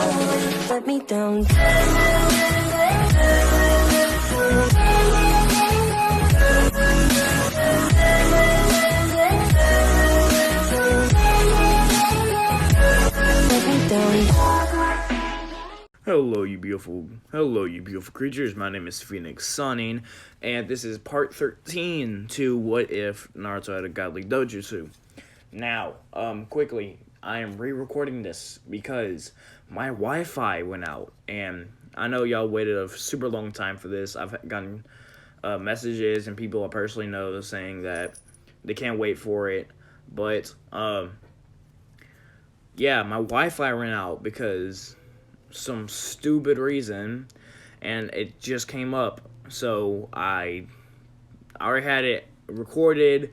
let me down. Hello you beautiful creatures. My name is Phoenix Sunning, and this is part 13 to What If Naruto Had a Godly Dojutsu. Now, quickly, I am re-recording this because my Wi-Fi went out, and I know y'all waited a super long time for this. I've gotten messages, and people I personally know saying that they can't wait for it, but, yeah, my Wi-Fi ran out because some stupid reason, and it just came up. So I already had it recorded.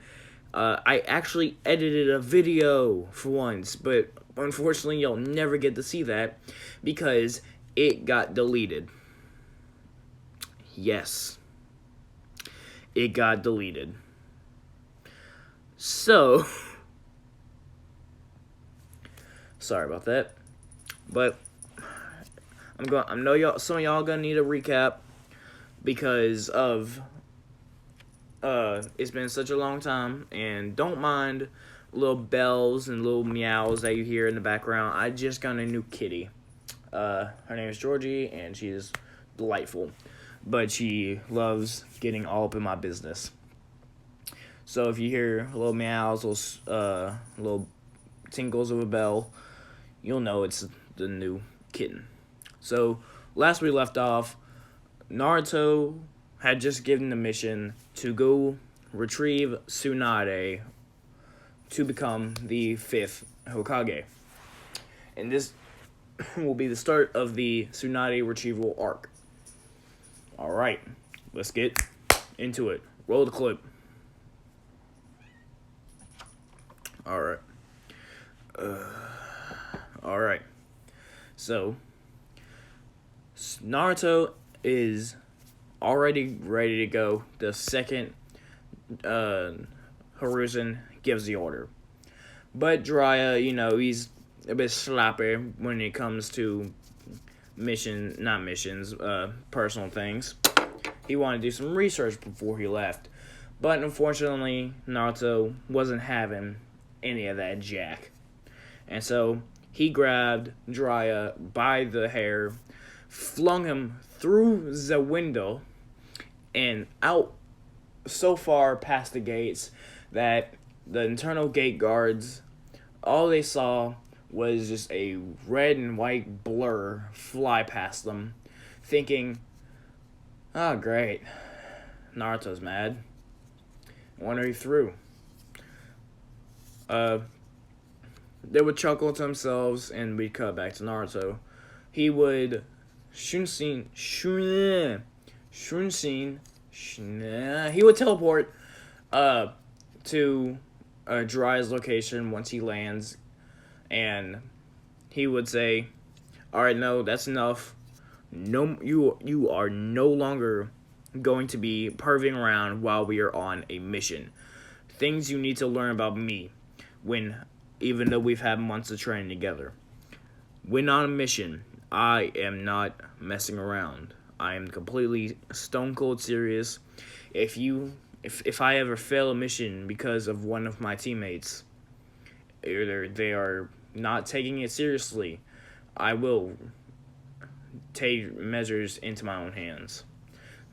I actually edited a video for once, but unfortunately you'll never get to see that because it got deleted. Yes, it got deleted. So sorry about that, but I know y'all. Some of y'all gonna need a recap because of it's been such a long time, and don't mind little bells and little meows that you hear in the background. I just got a new kitty. Her name is Georgie, and she is delightful, but she loves getting all up in my business. So if you hear little meows, little tinkles of a bell, you'll know it's the new kitten. So, last we left off, Naruto had just given the mission to go retrieve Tsunade to become the 5th Hokage. And this will be the start of the Tsunade retrieval arc. Alright, let's get into it. Roll the clip. Alright. Alright. So Naruto is already ready to go the second Hiruzen gives the order. But Jiraiya, he's a bit sloppy when it comes to personal things. He wanted to do some research before he left. But unfortunately, Naruto wasn't having any of that jack. And so he grabbed Jiraiya by the hair, flung him through the window and out so far past the gates that the internal gate guards, all they saw was just a red and white blur fly past them, thinking, oh great, Naruto's mad. Wonder he threw. They would chuckle to themselves, and we'd cut back to Naruto. He would he would teleport to Jiraiya's location once he lands, and he would say, alright, no, that's enough. No, you are no longer going to be perving around while we are on a mission. Things you need to learn about me, even though we've had months of training together. When on a mission, I am not messing around. I am completely stone cold serious. If I ever fail a mission because of one of my teammates, either they are not taking it seriously, I will take measures into my own hands.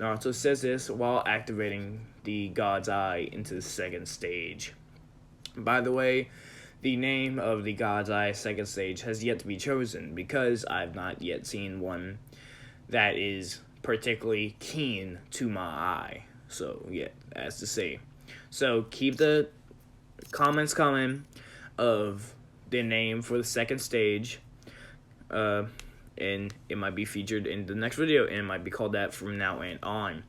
Naruto says this while activating the God's Eye into the second stage. By the way, the name of the God's Eye second stage has yet to be chosen because I've not yet seen one that is particularly keen to my eye. So, yeah, that's to say. So, keep the comments coming of the name for the second stage. And it might be featured in the next video, and it might be called that from now on.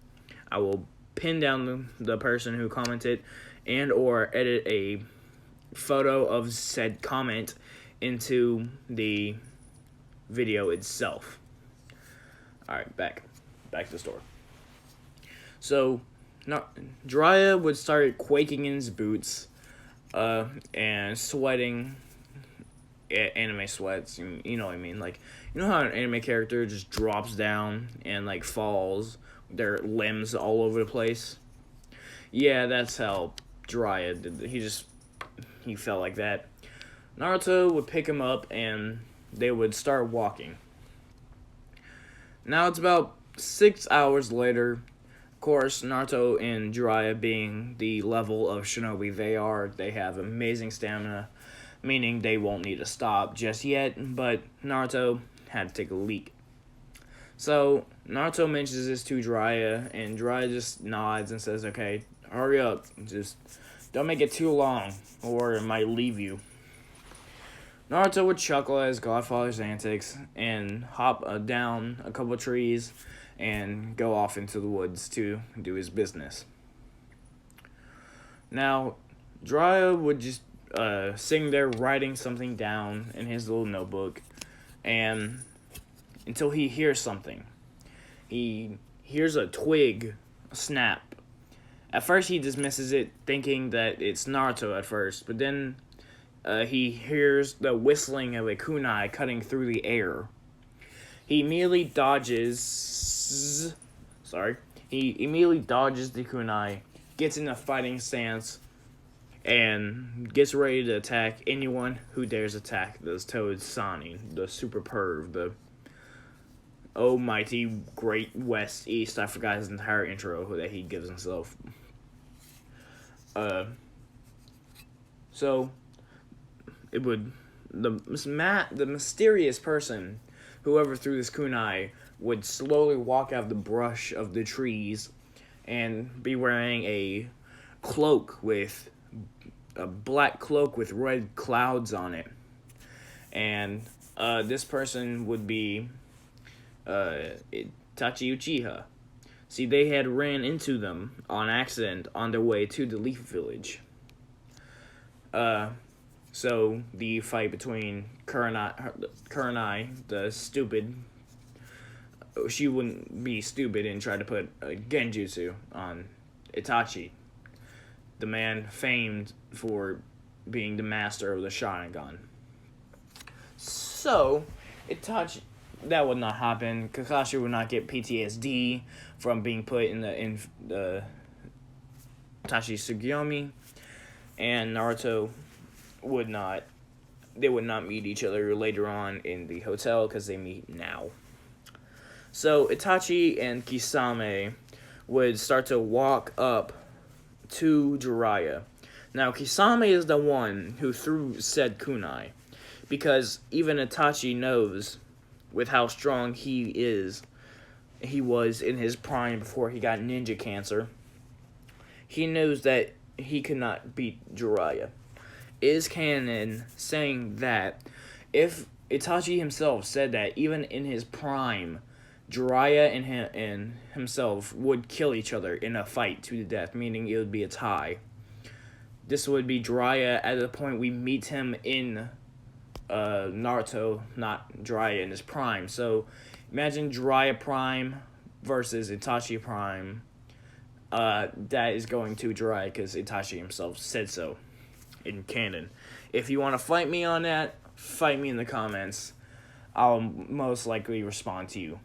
I will pin down the person who commented and or edit a photo of said comment into the video itself. Alright, back to the story. So, Jiraiya would start quaking in his boots, and sweating anime sweats. You know what I mean? Like, you know how an anime character just drops down and like falls, their limbs all over the place. Yeah, that's how Jiraiya did. He felt like that. Naruto would pick him up and they would start walking. Now it's about 6 hours later. Of course, Naruto and Jiraiya being the level of shinobi they have amazing stamina, meaning they won't need to stop just yet, but Naruto had to take a leak. So, Naruto mentions this to Jiraiya, and Jiraiya just nods and says, okay, hurry up, just don't make it too long, or it might leave you. Naruto would chuckle at his godfather's antics and hop down a couple trees and go off into the woods to do his business. Now, Jiraiya would just sitting there writing something down in his little notebook, and until he hears something. He hears a twig snap. At first, he dismisses it, thinking that it's Naruto at first, but then he hears the whistling of a kunai cutting through the air. He immediately dodges. He immediately dodges the kunai, gets in a fighting stance, and gets ready to attack anyone who dares attack the Toad Sani, the super perv, the almighty great west east. I forgot his entire intro that he gives himself. So it would the mysterious person, whoever threw this kunai, would slowly walk out of the brush of the trees and be wearing a black cloak with red clouds on it. And this person would be Itachi Uchiha. See, they had ran into them on accident on their way to the Leaf Village. So the fight between Kurenai, the stupid, she wouldn't be stupid and try to put a genjutsu on Itachi, the man famed for being the master of the Sharingan. So, that would not happen. Kakashi would not get PTSD from being put in the Itachi Tsukiyomi, and Naruto would not meet each other later on in the hotel because they meet now. So Itachi and Kisame would start to walk up to Jiraiya. Now Kisame is the one who threw said kunai, because even Itachi knows, with how strong he was in his prime before he got ninja cancer, he knows that he could not beat Jiraiya. Is canon saying that if Itachi himself said that even in his prime, Jiraiya and himself would kill each other in a fight to the death, meaning it would be a tie. This would be Jiraiya at the point we meet him in Naruto, not Jiraiya in his prime. So imagine Jiraiya prime versus Itachi prime. That is going to Jiraiya because Itachi himself said so in canon. If you want to fight me on that, fight me in the comments. I'll most likely respond to you.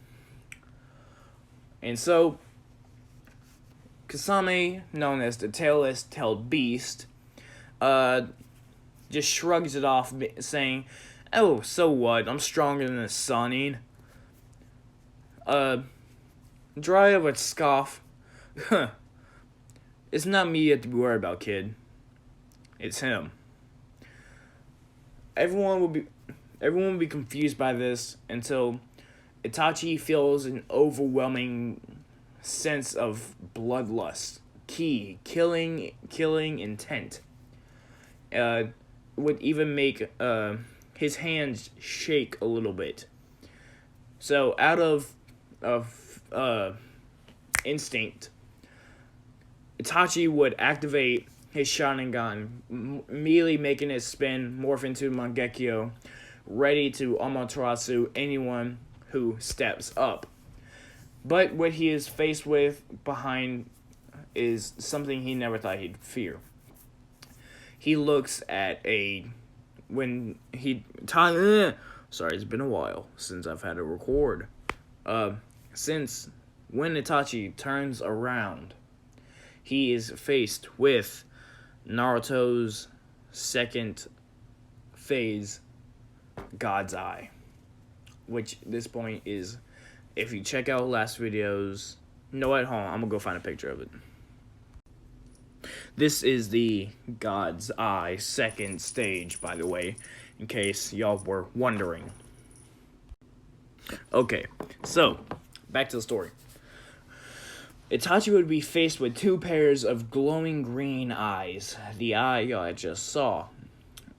And so, Kisame, known as the tailed beast, just shrugs it off, saying, "Oh, so what? I'm stronger than the Sanin." Jiraiya would scoff, "Huh. It's not me you have to be worried about, kid. It's him." Everyone would be confused by this until Itachi feels an overwhelming sense of bloodlust, killing intent. Would even make his hands shake a little bit. So out of instinct, Itachi would activate his Sharingan, immediately making it spin, morph into Mangekyo, ready to Amaterasu anyone who steps up. But what he is faced with behind is something he never thought he'd fear. He looks at a when sorry, it's been a while since I've had to record. Since when Itachi turns around, he is faced with Naruto's second phase, God's Eye, which at this point is, if you check out last videos, no, at home, I'm gonna go find a picture of it. This is the God's Eye second stage, by the way, in case y'all were wondering. Okay, so, back to the story. Itachi would be faced with two pairs of glowing green eyes, the eye I just saw,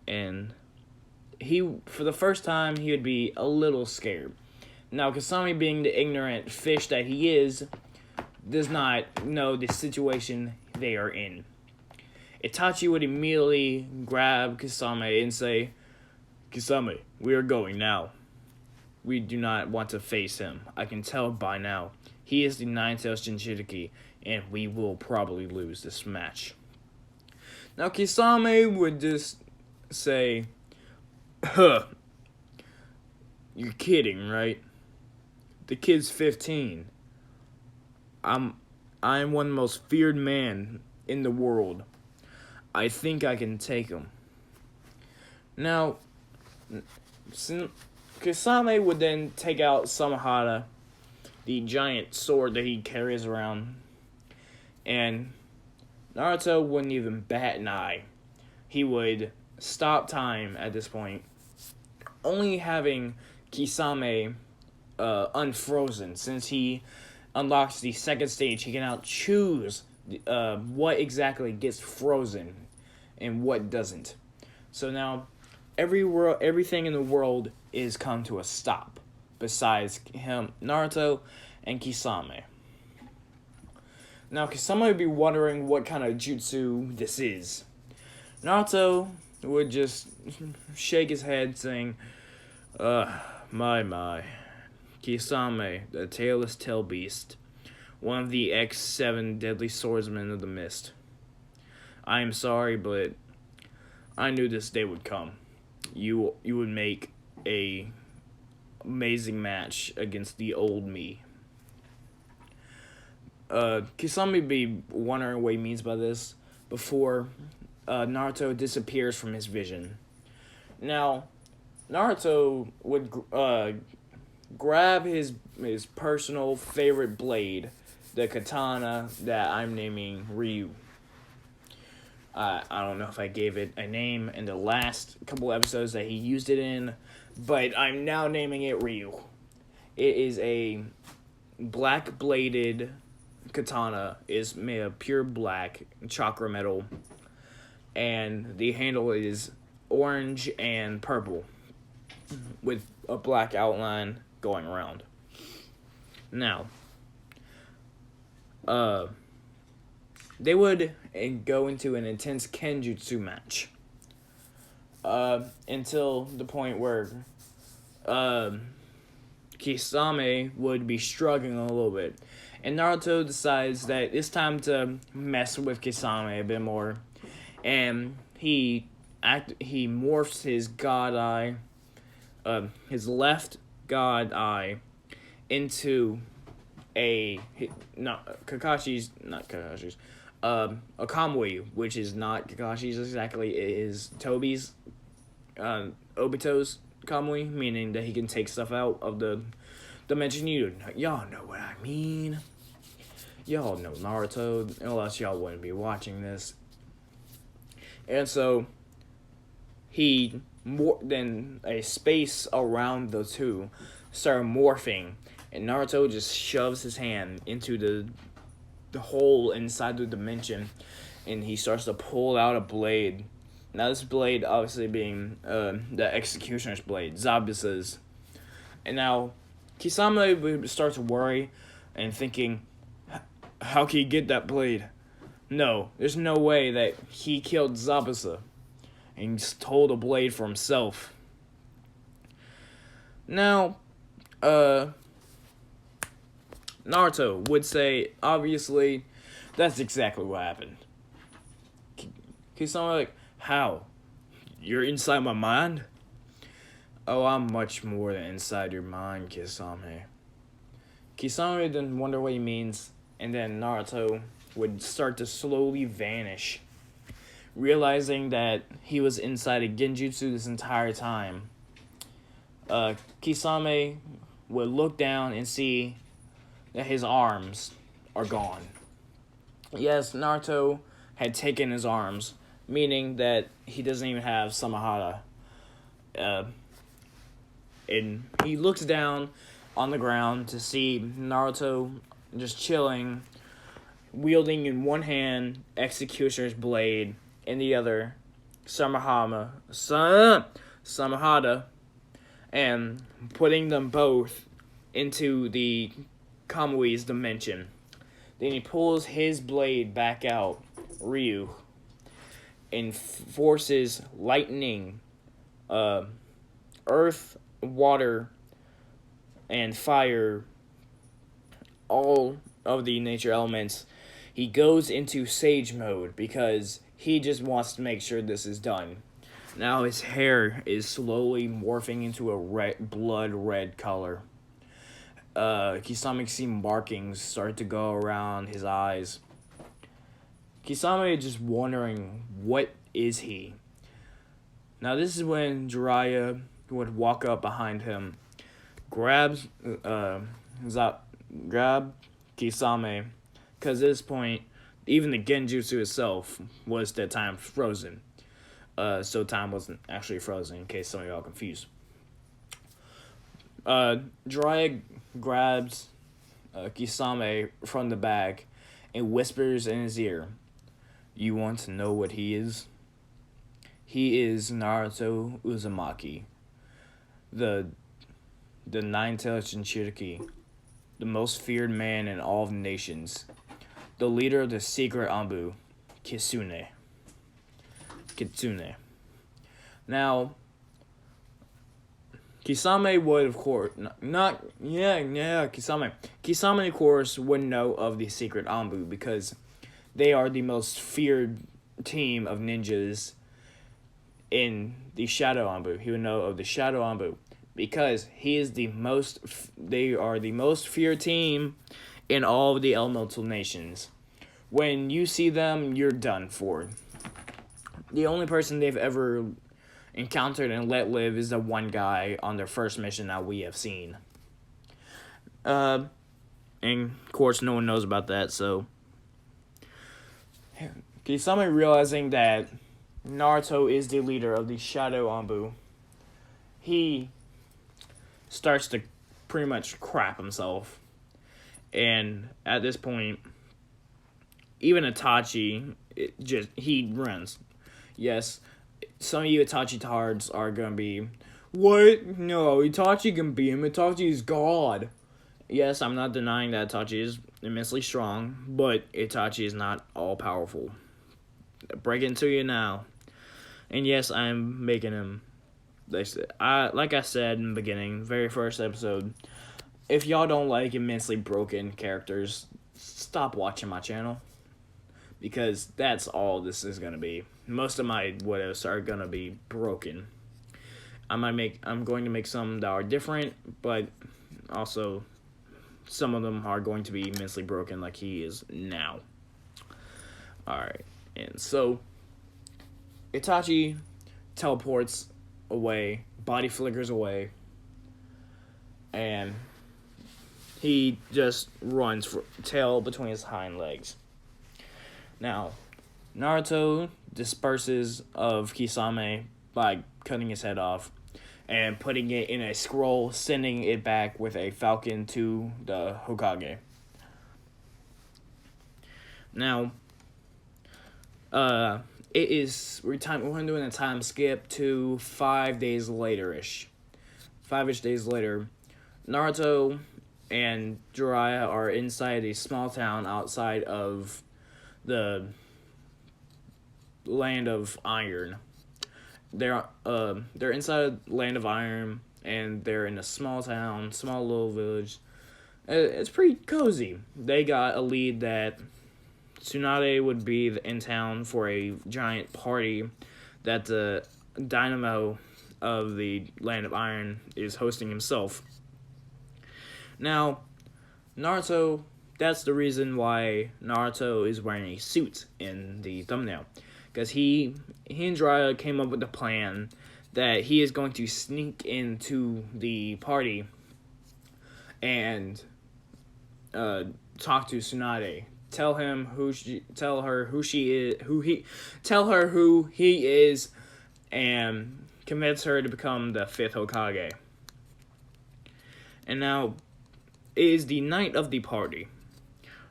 and for the first time, he would be a little scared. Now, Kisame, being the ignorant fish that he is, does not know the situation they are in. Itachi would immediately grab Kisame and say, "Kisame, we are going now. We do not want to face him. I can tell by now. He is the Nine-Tailed Shinchuriki, and we will probably lose this match." Now, Kisame would just say, "Huh, you're kidding, right? The kid's 15. I'm one of the most feared man in the world. I think I can take him." Now, Kisame would then take out Samahara, the giant sword that he carries around, and Naruto wouldn't even bat an eye. He would stop time at this point, only having Kisame unfrozen. Since he unlocks the second stage, he can now choose what exactly gets frozen and what doesn't. So now, everything in the world is come to a stop, besides him, Naruto, and Kisame. Now, Kisame would be wondering what kind of jutsu this is. Naruto would just shake his head, saying, my. Kisame, the tailless tail beast, one of the X7 deadly swordsmen of the mist. I am sorry, but I knew this day would come. You would make a amazing match against the old me. Kisame would be wondering what he means by this before Naruto disappears from his vision. Now, Naruto would grab his personal favorite blade, the katana that I'm naming Ryu. I don't know if I gave it a name in the last couple episodes that he used it in, but I'm now naming it Ryu. It is a black-bladed katana, is made of pure black chakra metal, and the handle is orange and purple with a black outline going around. Now, they would go into an intense kenjutsu match until the point where Kisame would be struggling a little bit, and Naruto decides that it's time to mess with Kisame a bit more, and he morphs his god eye, his left god eye, into Kakashi's, Okamui, which is not Kakashi's exactly, it is Tobi's, Obito's Kamui, meaning that he can take stuff out of the dimension. Y'all know what I mean. Y'all know Naruto, unless y'all wouldn't be watching this. And so, then a space around the two started morphing, and Naruto just shoves his hand into the hole inside the dimension, and he starts to pull out a blade. Now, this blade obviously being the Executioner's blade, Zabuza's. And now, Kisame starts to worry and thinking, how can he get that blade? No, there's no way that he killed Zabuza and stole the blade for himself. Now, Naruto would say, obviously, that's exactly what happened. Kisame like, how? You're inside my mind? Oh, I'm much more than inside your mind, Kisame. Kisame didn't wonder what he means, and then Naruto would start to slowly vanish, realizing that he was inside a genjutsu this entire time. Kisame would look down and see that his arms are gone. Yes, Naruto had taken his arms, meaning that he doesn't even have Samahara. And he looks down on the ground to see Naruto just chilling, wielding in one hand Executioner's blade, in the other Samahara, and putting them both into the Kamui's dimension. Then he pulls his blade back out, Ryu, and forces lightning, earth, water, and fire, all of the nature elements. He goes into Sage mode because he just wants to make sure this is done. Now his hair is slowly morphing into a blood red color. Kisame can see markings start to go around his eyes. Kisame is just wondering, what is he? Now this is when Jiraiya would walk up behind him, grab Kisame, because at this point, even the genjutsu itself was at times frozen. So time wasn't actually frozen, in case some of y'all are confused. Jiraiya grabs Kisame from the back and whispers in his ear, "You want to know what he is? He is Naruto Uzumaki, the nine-tailed Jinchuriki, the most feared man in all of the nations, the leader of the secret Anbu, Kitsune. Now, Kisame would, of course, Kisame, of course, would know of the secret Anbu because they are the most feared team of ninjas in the Shadow Anbu. He would know of the Shadow Anbu because they are the most feared team in all of the elemental nations. When you see them, you're done for. The only person they've ever encountered and let live is the one guy on their first mission that we have seen. And of course no one knows about that, so Kisame, realizing that Naruto is the leader of the Shadow Anbu, he starts to pretty much crap himself. And at this point, even Itachi, he runs. Yes, some of you Itachi tards are going to be, what? No, Itachi can beat him. Itachi is God. Yes, I'm not denying that Itachi is immensely strong, but Itachi is not all-powerful. Break it to you now. And yes, I'm making him, like I said in the beginning, very first episode, if y'all don't like immensely broken characters, stop watching my channel. Because that's all this is going to be. Most of my what-ifs are going to be broken. I'm going to make some that are different, but also some of them are going to be immensely broken like he is now. Alright, and so Itachi teleports away, body flickers away, and he just runs for tail between his hind legs. Now, Naruto disperses of Kisame by cutting his head off and putting it in a scroll, sending it back with a falcon to the Hokage. Now, we're doing a time skip to 5 days later-ish. 5-ish days later, Naruto and Jiraiya are inside a small town outside of the Land of Iron. They're inside Land of Iron, and they're in a small town, small little village. It's pretty cozy. They got a lead that Tsunade would be in town for a giant party that the dynamo of the Land of Iron is hosting himself. Now, Naruto, that's the reason why Naruto is wearing a suit in the thumbnail. Because he and Jiraiya came up with a plan that he is going to sneak into the party and talk to Tsunade. Tell her who he is, and convince her to become the 5th Hokage. And now, it is the night of the party.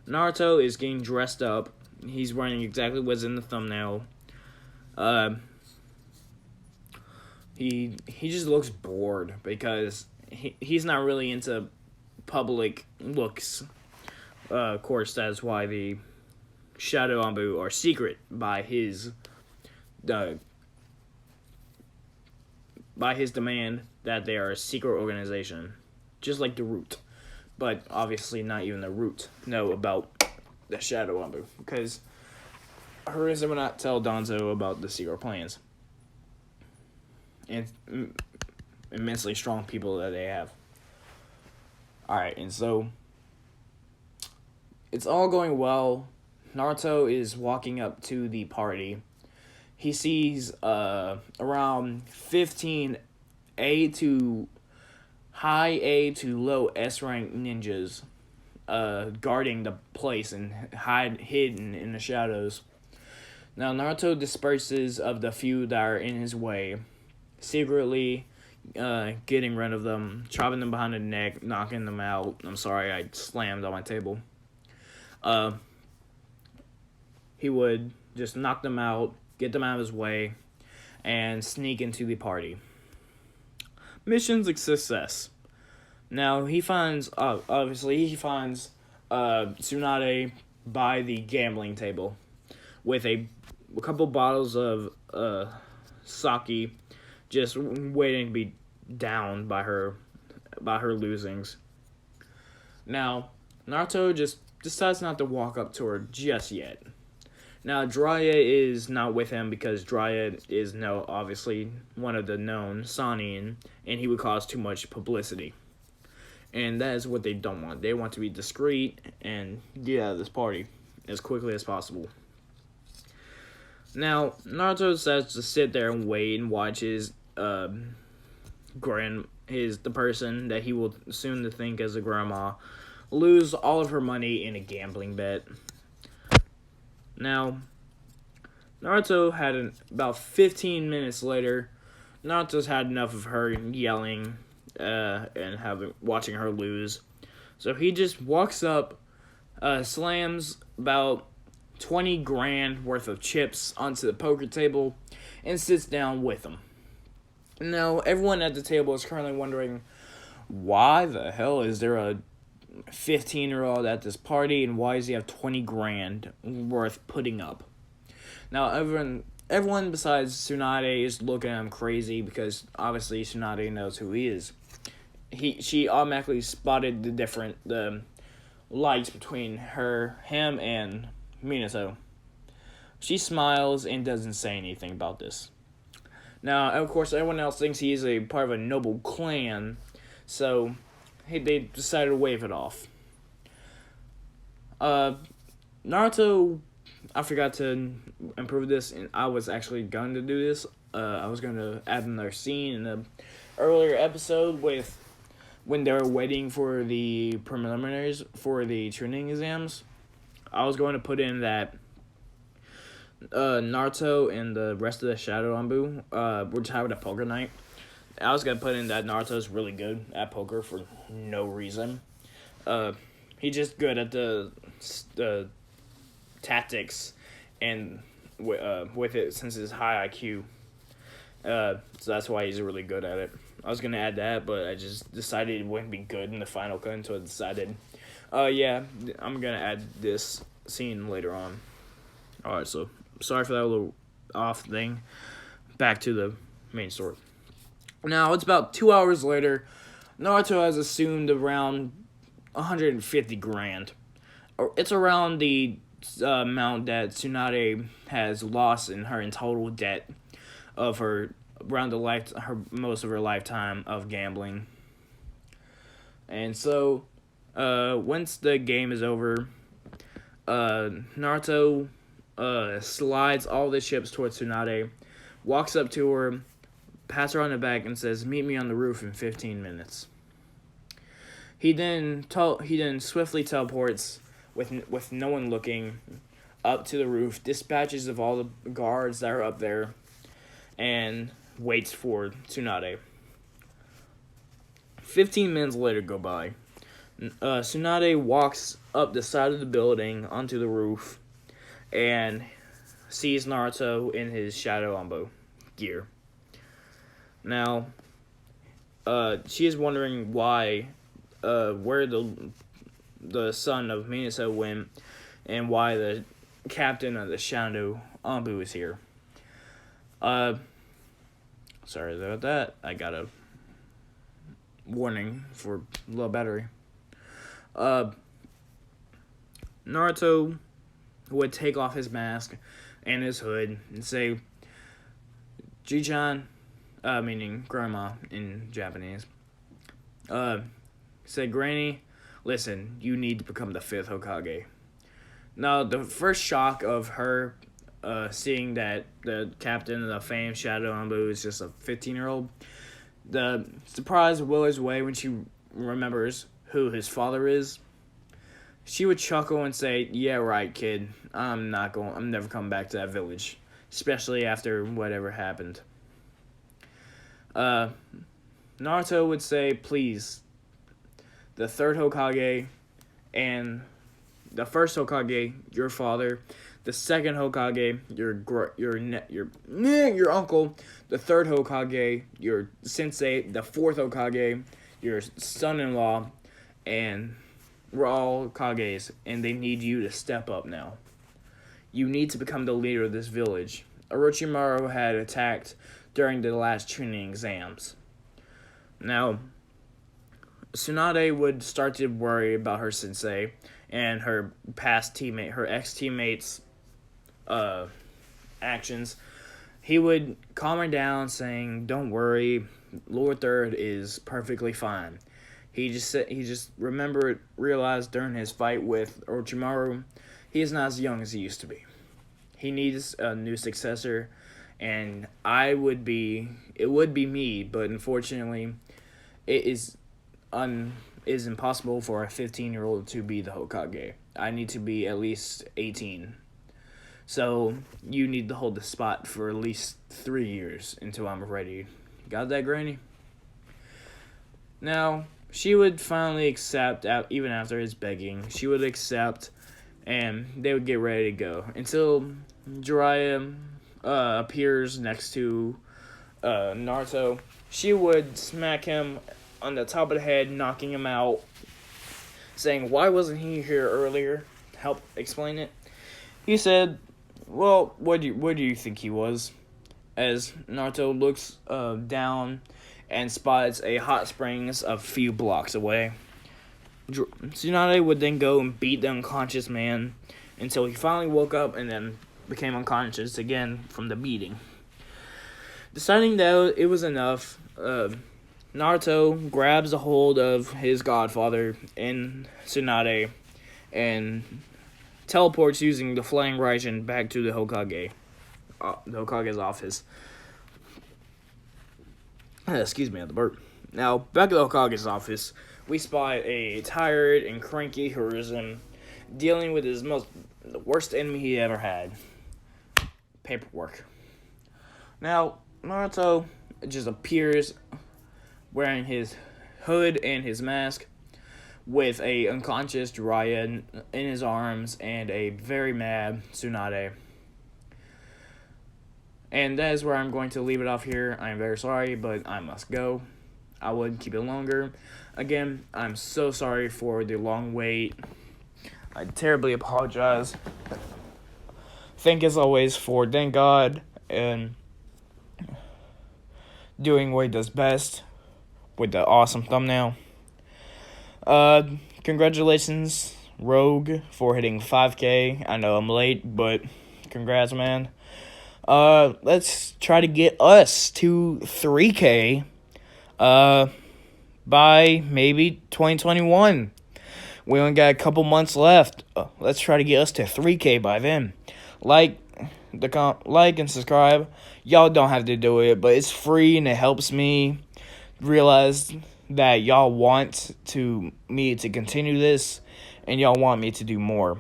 Naruto is getting dressed up. He's wearing exactly what's in the thumbnail. He just looks bored because he's not really into public looks. Of course, that's why the Shadow Ambu are secret by his demand that they are a secret organization, just like the Root. But obviously, not even the Root know about the Shadow Ambu, because Harissa will not tell Danzo about the secret plans and immensely strong people that they have. Alright, and so it's all going well. Naruto is walking up to the party. He sees around 15 high A to low S rank ninjas guarding the place and hidden in the shadows. Now Naruto disperses of the few that are in his way, secretly getting rid of them, chopping them behind the neck, knocking them out. I'm sorry, I slammed on my table. He would just knock them out, get them out of his way, and sneak into the party. Mission's a success. Now he finds Tsunade by the gambling table with a couple bottles of sake, just waiting to be downed by her losings. Now Naruto just decides not to walk up to her just yet. Now Jiraiya is not with him because Jiraiya is obviously one of the known Sannin, and he would cause too much publicity. And that is what they don't want. They want to be discreet and get out of this party as quickly as possible. Now, Naruto decides to sit there and wait and watch the person that he will soon to think as a grandma lose all of her money in a gambling bet. Now, Naruto had about 15 minutes later, Naruto's had enough of her yelling and watching her lose. So he just walks up, slams about 20 grand worth of chips onto the poker table, and sits down with them. Now, everyone at the table is currently wondering, why the hell is there a 15-year-old at this party, and why does he have 20 grand worth putting up? Now, everyone besides Tsunade is looking at him crazy because obviously Tsunade knows who he is. She automatically spotted the lights between him and Minato. She smiles and doesn't say anything about this. Now, of course, everyone else thinks he is a part of a noble clan, so they decided to wave it off. Naruto, I forgot to improve this, and I was actually going to do this. I was going to add another scene in the earlier episode when they were waiting for the preliminaries for the training exams. I was going to put in that Naruto and the rest of the Shadow Ambu were just having a poker night. I was going to put in that Naruto's really good at poker for no reason. He's just good at the tactics and with it since his high IQ. So that's why he's really good at it. I was going to add that, but I just decided it wouldn't be good in the final cut, until I decided, yeah, I'm going to add this scene later on. Alright, so sorry for that little off thing. Back to the main story. Now, it's about 2 hours later. Naruto has assumed around 150 grand. It's around the amount that Tsunade has lost in her in total debt of her around most of her lifetime of gambling. And so, once the game is over, Naruto slides all the chips towards Tsunade, walks up to her, pats her on the back, and says, "Meet me on the roof in 15 minutes." He then swiftly teleports with no one looking up to the roof, dispatches of all the guards that are up there, and waits for Tsunade. 15 minutes later go by. Tsunade walks up the side of the building onto the roof and sees Naruto in his Shadow Ambo gear. Now, she is wondering where the son of Minato went and why the captain of the Shadow Ambu is here. Sorry about that. I got a warning for low battery. Naruto would take off his mask and his hood and say, "Ji-chan," meaning grandma in Japanese, said, "Granny, listen, you need to become the 5th Hokage." Now, the first shock of her seeing that the captain of the famed Shadow Ambu is just a 15-year-old, the surprise withers away when she remembers who his father is. She would chuckle and say, "Yeah, right, kid. I'm never coming back to that village, especially after whatever happened." Naruto would say, "Please, the 3rd Hokage and the 1st Hokage, your father, the 2nd Hokage, your uncle, the 3rd Hokage, your sensei, the 4th Hokage, your son-in-law, and we're all Kages, and they need you to step up now. You need to become the leader of this village. Orochimaru had attacked during the last training exams." Now, Tsunade would start to worry about her sensei and her ex-teammates' actions. He would calm her down, saying, "Don't worry, Lord Third is perfectly fine." He just realized during his fight with Orochimaru, he is not as young as he used to be. He needs a new successor, and it would be me, but unfortunately, it is impossible for a 15-year-old to be the Hokage. I need to be at least 18. So, you need to hold the spot for at least 3 years until I'm ready. Got that, Granny? Now, she would finally accept, even after his begging. She would accept, and they would get ready to go. Until Jiraiya appears next to Naruto. She would smack him on the top of the head, knocking him out, saying, "Why wasn't he here earlier? Help explain it." He said, "Well, where do you think he was?" As Naruto looks down and spots a hot springs a few blocks away. Tsunade would then go and beat the unconscious man until he finally woke up and then became unconscious again from the beating. Deciding that it was enough, Naruto grabs a hold of his godfather in Tsunade and teleports using the Flying Raijin back to the Hokage's office. Excuse me, at the burp. Now, back at the Hokage's office, we spot a tired and cranky Hiruzen dealing with the worst enemy he ever had. Paperwork. Now, Naruto just appears wearing his hood and his mask with a unconscious Jiraiya in his arms and a very mad Tsunade. And that is where I'm going to leave it off here. I am very sorry, but I must go. I would keep it longer. Again, I'm so sorry for the long wait. I terribly apologize. Thank as always for thank God and doing what he does best with the awesome thumbnail. Congratulations, Rogue, for hitting 5K. I know I'm late, but congrats, man. Let's try to get us to 3K by maybe 2021. We only got a couple months left. Let's try to get us to 3K by then. Like and subscribe. Y'all don't have to do it, but it's free and it helps me realize that y'all want me to continue this and y'all want me to do more.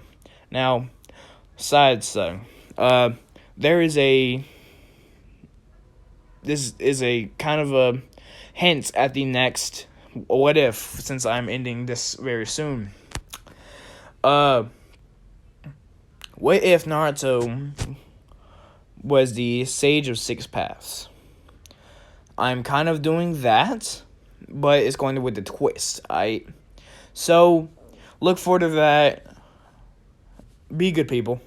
Now, there is this is a kind of a hint at the next what if, since I'm ending this very soon. What if Naruto was the Sage of Six Paths? I'm kind of doing that, but it's going with the twist. So look forward to that. Be good, people.